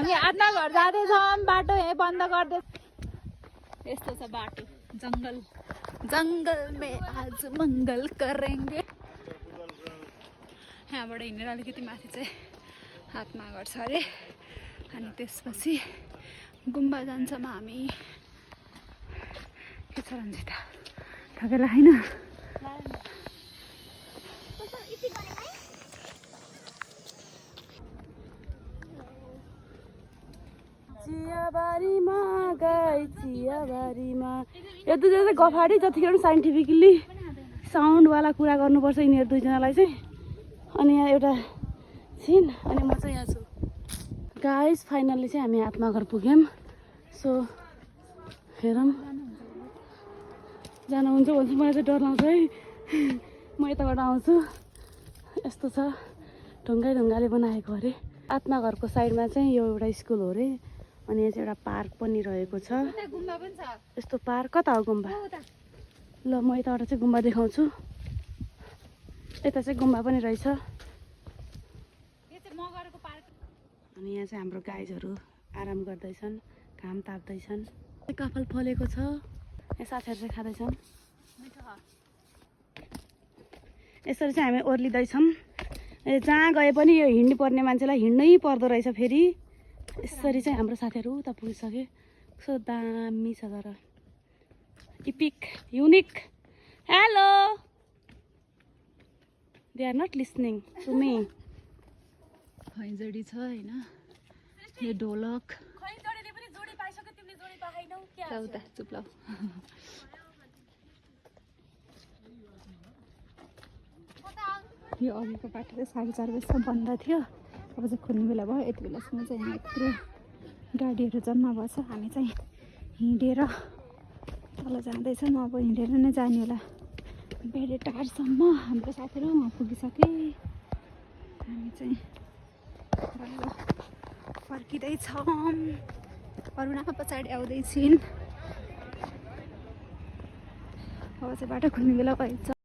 हामी आफ्ना घर जाँदैछौँ बाटो यही बन्द गर्दै यस्तो छ बाटो जंगल जंगल में आज मंगल करेंगे यहाँबाट हिँडेर अलिकति माथि चाहिँ हातमा गर्छ अरे अनि त्यसपछि गुम्बा जान्छौँ हामी के छ रन्जिता ठगेला हैन चियाबारीमा गई चियाबारीमा यो दुईजना चाहिँ गफाडी जतिखेर पनि साइन्टिफिकली साउन्डवाला कुरा गर्नुपर्छ यिनीहरू दुईजनालाई चाहिँ अनि यहाँ एउटा छिन् अनि म चाहिँ यहाँ छु गाइस फाइनल्ली चाहिँ हामी हातमा घर पुग्यौँ सो हेरौँ जानुहुन्छ भन्छ मलाई चाहिँ डर लाग्छ है म यताबाट आउँछु यस्तो छ ढुङ्गाले बनाएको अरे आत्मा घरको साइडमा चाहिँ यो एउटा स्कुल हो अरे अनि यहाँ चाहिँ एउटा पार्क पनि रहेको छ यस्तो पार्क कता हो गुम्बा ल म यताबाट चाहिँ गुम्बा देखाउँछु यता चाहिँ गुम्बा पनि रहेछ अनि यहाँ चाहिँ हाम्रो गाईहरू आराम गर्दैछन् घाम ताप्दैछन् काफल फलेको छ यहाँ साथीहरू चाहिँ खाँदैछन् यसरी चाहिँ हामी ओर्लिँदैछौँ जहाँ गए पनि यो हिँड्नु पर्ने मान्छेलाई हिँड्नै पर्दो रहेछ फेरि यसरी चाहिँ हाम्रो साथीहरू उता पुगिसके कस्तो दामी छ तर epic unique hello they are not listening to me खैँजडी छ हैन यो ढोलक खैँजडीले पनि जोडी पाइसक्यो तिमीले जोडी पाएनौ के उता चुप लाऊ यो अघिको बाटो चाहिँ 4:30 बजीसम्म बन्द थियो अब चाहिँ खुल्ने बेला भयो यति बेलासम्म चाहिँ यहाँ यत्रो गाडीहरू जम्मा भएछ हामी चाहिँ हिँडेर तल जाँदैछौँ अब हिँडेर नै जाने होला बेडेटारसम्म हाम्रो साथीहरू वहाँ पुगिसके हामी चाहिँ फर्किँदैछौँ अरुणा पछाडि आउँदैछिन् अब चाहिँ बाटो खुल्ने बेला भएछ